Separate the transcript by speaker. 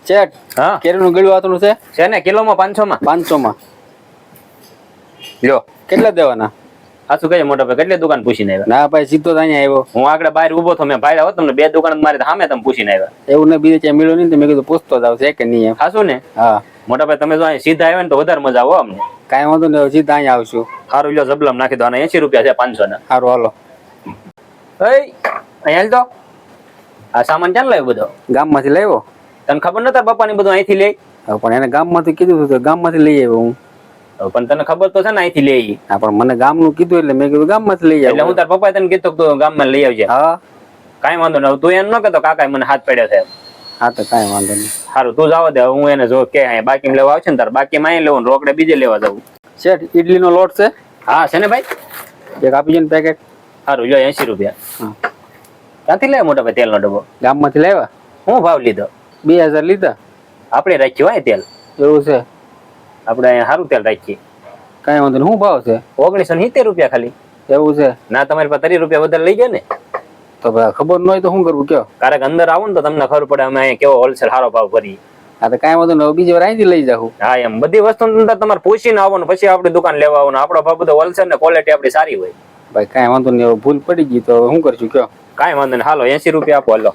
Speaker 1: Chat
Speaker 2: હા
Speaker 1: કેરીનું ગળ્યું આતનું છે
Speaker 2: ને કિલોમાં 500 માં
Speaker 1: 500 માં
Speaker 2: લ્યો
Speaker 1: કેટલા દેવાના?
Speaker 2: આ શું કહે મોટા ભાઈ કેટલી દુકાન પૂછીને આવ્યા?
Speaker 1: ના ભાઈ સીધો જ અહીંયા આવ્યો.
Speaker 2: હું આગળ બહાર ઉભો તો મેં ભાઈ આવો તમને બે દુકાન મારી સામે તમે પૂછીને આવ્યા.
Speaker 1: એવું ને બીજે ક્યાંય મળ્યો નહીં તો મેં કીધું પૂછતો જાવ છે કે નહીં એમ.
Speaker 2: હાશું ને?
Speaker 1: હા
Speaker 2: મોટા ભાઈ તમે જો અહીં સીધા આવ્યા ને તો વધારે મજા આવો અમને.
Speaker 1: કાંઈ વાંધો નહીં, સીધા અહીંયા આવશું.
Speaker 2: સારું લ્યો જબલમ નાખી દો અને 80 રૂપિયા છે 500 ના.
Speaker 1: સારું હાલો.
Speaker 2: અહીંયા હાલ તો આ સામાન ક્યાં લાવ્યો બધો?
Speaker 1: ગામમાંથી લાવ્યો.
Speaker 2: તને ખબર નતા પપ્પાની બધું અહીંથી લઈ?
Speaker 1: પણ એને ગામમાંથી કીધું હતું તો ગામમાંથી લઈ આવ્યો હું.
Speaker 2: પણ તને ખબર તો છે ને અહીંથી લઈ.
Speaker 1: હા પણ મને ગામનું કીધું એટલે મેં કીધું ગામમાંથી લઈ
Speaker 2: એટલે
Speaker 1: આવ્યો.
Speaker 2: હું તાર પપ્પાએ તને કીધું તું ગામમાં લઈ આવજે.
Speaker 1: હા
Speaker 2: કાંઈ વાંધો નહીં. તું એમ ન કહેતો કાકા મને હાથ પડ્યો છે.
Speaker 1: હા તો કાંઈ વાંધો નહીં.
Speaker 2: સારું તું જવા દે હું એને જો કે અહીંયા બાકી લેવા આવશે ને તાર બાકીમાં અહીં લેવું રોકડે બીજે લેવા જવું.
Speaker 1: શેઠ ઇડલીનો લોટ છે?
Speaker 2: હા છે ને ભાઈ.
Speaker 1: એક આપી છે ને પેકેટ.
Speaker 2: સારું લ્યો 80 રૂપિયા.
Speaker 1: હા
Speaker 2: ક્યાંથી લાવ્યો મોટા ભાઈ તેલનો ડબ્બો?
Speaker 1: ગામમાંથી લાવ્યા.
Speaker 2: શું ભાવ લીધો?
Speaker 1: 2000 લીધા.
Speaker 2: આપણે રાખ્યું હોય તેલ.
Speaker 1: એવું છે?
Speaker 2: આપણે અહીંયા સારું તેલ રાખીએ.
Speaker 1: કાંઈ વાંધો નહીં. શું ભાવ છે?
Speaker 2: 1970 રૂપિયા ખાલી.
Speaker 1: એવું છે?
Speaker 2: ના તમારી પાસે 30 રૂપિયા વધારે લઈ ગયા ને.
Speaker 1: તો ભાઈ ખબર ન હોય તો શું કરવું કયો?
Speaker 2: કારણ કે અંદર આવું ને તો તમને ખબર પડે અમે અહીંયા કેવો હોલસેલ સારો ભાવ ભરીએ.
Speaker 1: હા તો કાંઈ વાંધો નહીં, બીજી વાર અહીંથી લઈ જાઉં.
Speaker 2: હા એમ બધી વસ્તુ તમારે પૂછીને આવવાનું પછી આપણી દુકાન લેવા આવવાનું. આપણો ભાવ બધો હોલસેલ ને ક્વોલિટી આપણી સારી હોય.
Speaker 1: ભાઈ કાંઈ વાંધો નહીં, ભૂલ પડી ગઈ તો હવે શું કરશું કયો?
Speaker 2: કાંઈ વાંધો નહીં હાલો 80 રૂપિયા આપો હાલો.